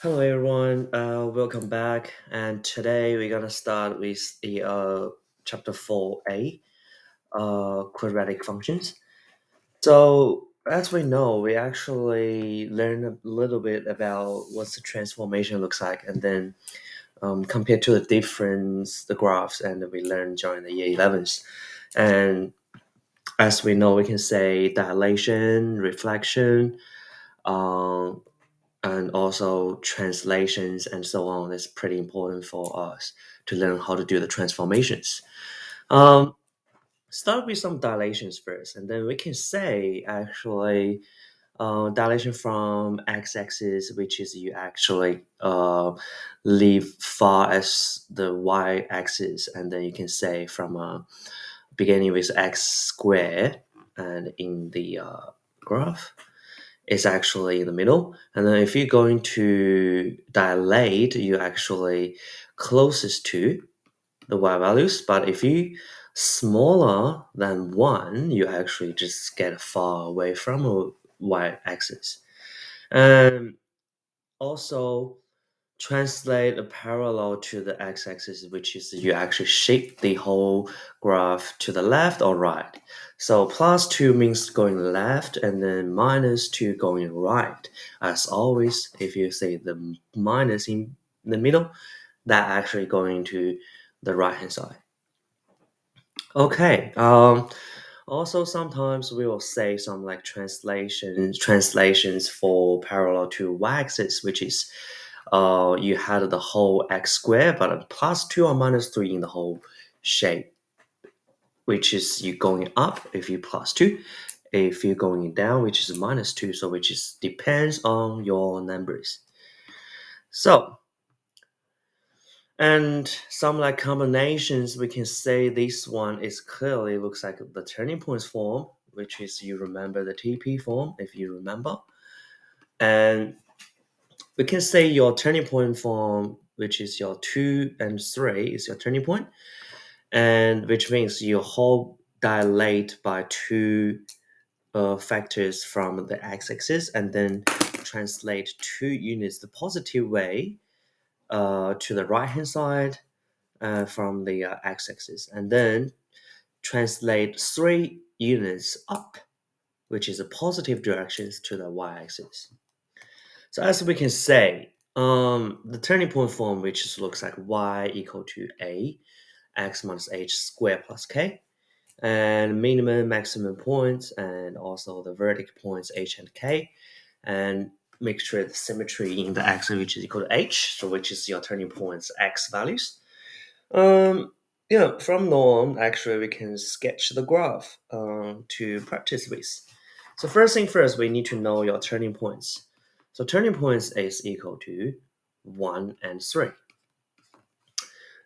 Hello everyone, welcome back. And today we're gonna start with the chapter 4a, quadratic functions. So as we know, we actually learn a little bit about what the transformation looks like, and then compared to the difference, the graphs, and we learned during the year 11s. And as we know, we can say dilation, reflection, um, and also translations and so on is pretty important for us to learn how to do the transformations. Um, Start with some dilations first, and then we can say actually dilation from x-axis, which is you actually leave far as the y-axis, and then you can say from beginning with x squared and in the graph is actually in the middle. And then if you're going to dilate, you actually closest to the y values. But if you smaller than 1, you actually just get far away from a y-axis. And also translate a parallel to the x-axis, which is you actually shape the whole graph to the left or right. So +2 means going left, and then -2 going right. As always, if you say the minus in the middle, that actually going to the right hand side. Okay. Also, sometimes we will say some like translations for parallel to y-axis, which is you had the whole x squared, but a +2 or -3 in the whole shape, which is you going up if you +2, if you're going down, which is -2, so which is depends on your numbers. So, and some like combinations, we can say this one is clearly looks like the turning points form, which is you remember the TP form if you remember, and we can say your turning point form, which is your 2 and 3 is your turning point, and which means you whole dilate by two factors from the x-axis and then translate 2 units the positive way to the right hand side from the x-axis, and then translate 3 units up, which is a positive directions to the y-axis. So as we can say, the turning point form, which looks like y equal to a, x minus h squared plus k, and minimum, maximum points, and also the vertex points h and k, and make sure the symmetry in the x which is equal to h, so which is your turning points x values. Um, from norm, actually, we can sketch the graph to practice with. So first thing first, we need to know your turning points. So turning points is equal to 1 and 3.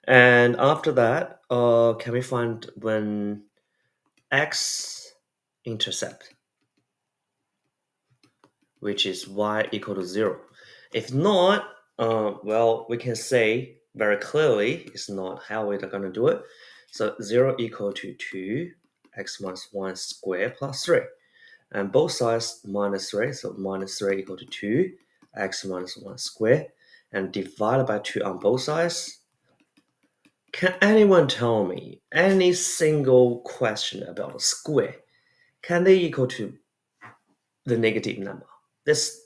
And after that, can we find when x intercept, which is y equal to 0? If not, well, we can say very clearly it's not how we're going to do it. So 0 equal to 2, x minus 1 squared plus 3. And both sides minus 3, so minus 3 equal to 2, x minus 1 squared, and divided by 2 on both sides. Can anyone tell me any single question about a square? Can they equal to the negative number? This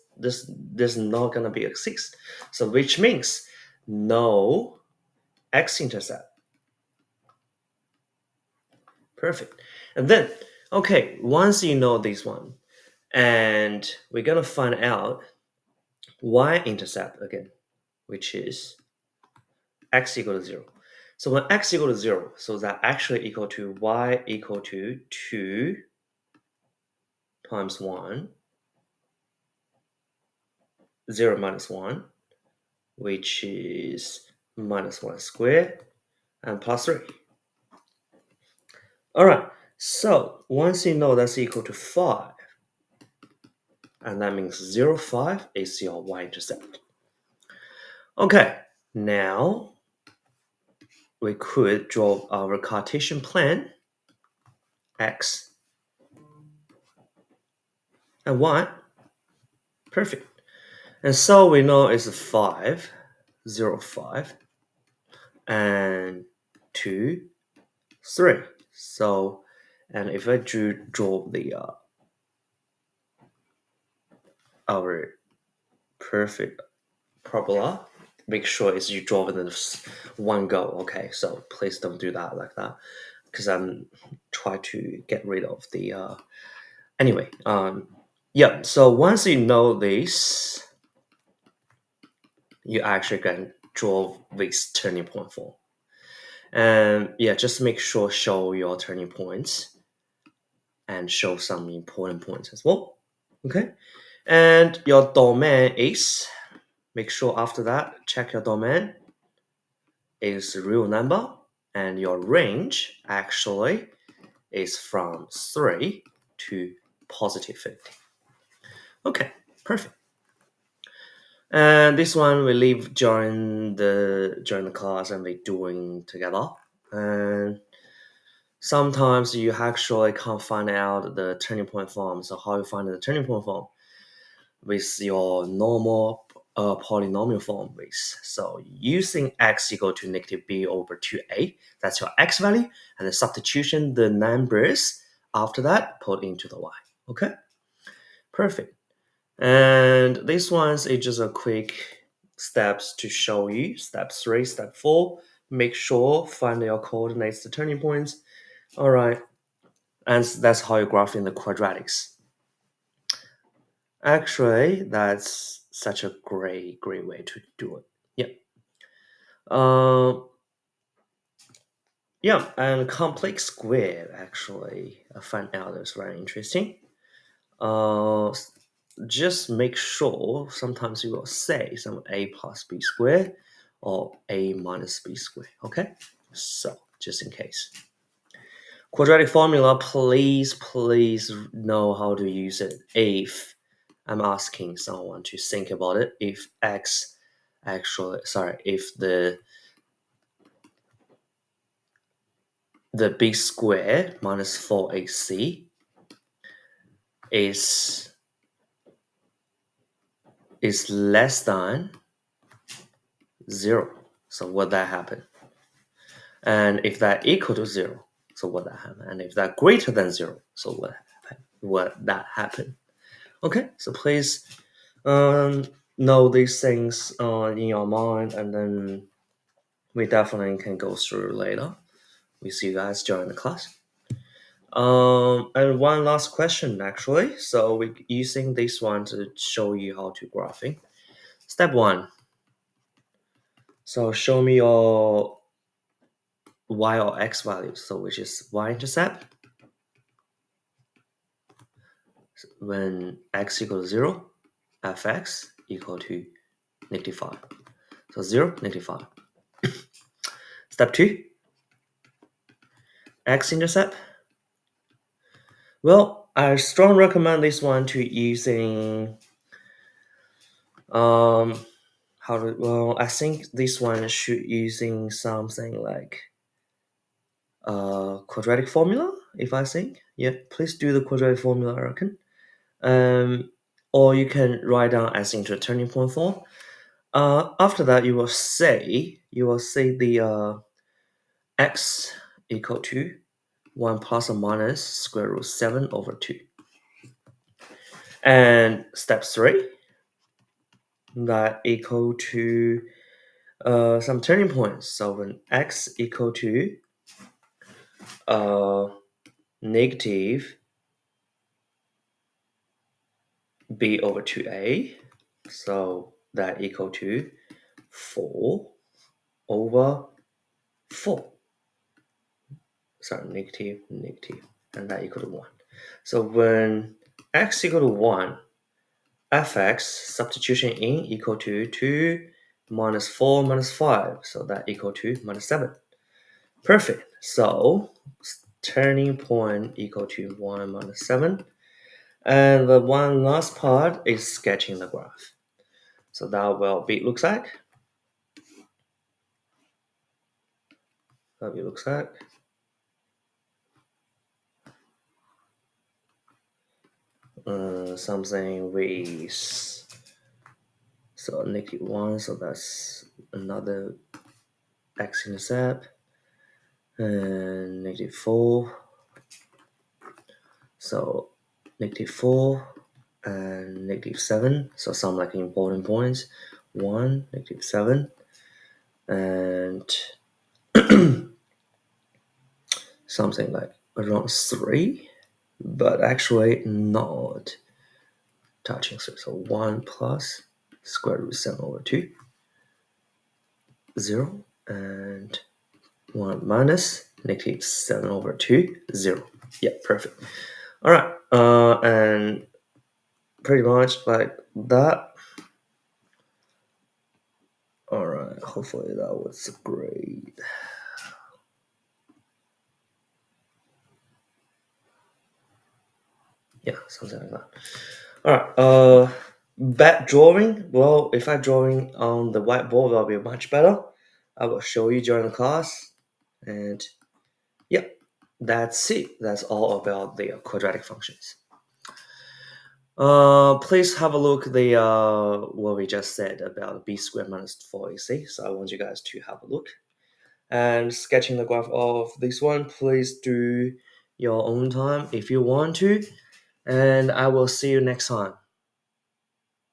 not gonna be exist. So which means no x-intercept. Perfect. And then, okay, once you know this one, and we're gonna find out y-intercept again, which is x equal to 0. So when x equal to 0, so that actually equal to y equal to 2 times 1, 0 minus 1, which is minus 1 squared, and plus 3. All right, so once you know that's equal to 5, and that means 0, 5 is your y-intercept. Okay, now we could draw our Cartesian plan, x and y. Perfect. And so we know it's 5, 0, 5, and 2, 3. So, and if I draw the our perfect parabola, make sure it's you draw within one go. Okay, so please don't do that like that, because I'm trying to get rid of the anyway. Yeah. So once you know this, you actually can draw this turning point form. And yeah, just make sure show your turning points and show some important points as well. Okay. And your domain is, make sure after that, check your domain is real number, and your range actually is from 3 to positive 50. Okay, perfect. And this one we leave during the class and we doing together. And sometimes you actually can't find out the turning point form. So how you find the turning point form? With your normal polynomial form with. So using x equal to negative b over 2a, that's your x value, and then substitution the numbers after that put into the y. Okay, perfect. And this one's is just a quick steps to show you. Step 3, step 4, make sure find your coordinates, the turning points. All right, and that's how you graph in the quadratics. Actually, that's such a great way to do it. Yeah. Um, yeah, and complex square actually, I find out is very interesting. Uh, just make sure sometimes you will say some a plus b squared or a minus b squared. Okay, so just in case. Quadratic formula, please know how to use it. If I'm asking someone to think about it, if x actually, sorry, if the b squared minus 4ac is less than 0, so would that happen? And if that equal to 0, so would that happen? And if that greater than 0, so would that happen? Okay, so please know these things in your mind, and then we definitely can go through later. We see you guys during the class. And one last question actually. So we're using this one to show you how to graphing. Step 1. So show me your y or x values. So which is y-intercept when x equal to 0, fx equal to negative 5. So 0, negative 5. Step 2, x-intercept. Well, I strongly recommend this one to using I think this one should using something like quadratic formula, if I think. Yeah, please do the quadratic formula, I reckon. Or you can write down as into a turning point form. After that, you will say the x equal to 1 plus or minus square root 7 over 2. And step 3, that equal to some turning points. So when x equal to negative b over 2a, so that equal to 4 over 4. Sorry, negative, and that equal to 1. So when x equal to 1, fx substitution in equal to 2 minus 4 minus 5, so that equal to minus 7. Perfect. So turning point equal to 1 minus 7. And the one last part is sketching the graph. So that will be looks like. That it looks like. Something with So -1, so that's another x-intercept, and -4, so -4 and -7, so some like important points, 1, -7, and something like around 3, but actually not touching 3, so 1 plus square root 7 over 2, 0, and 1 minus -7 over 2, 0. Yeah, perfect. All right, and pretty much like that. All right, hopefully that was great. Yeah, something like that. All right, bad drawing. Well, if I drawing on the whiteboard, that'll be much better. I will show you during the class, and yeah, that's it. That's all about the quadratic functions. Please have a look at the what we just said about b squared minus 4ac. So I want you guys to have a look. And sketching the graph of this one, please do your own time if you want to. And I will see you next time.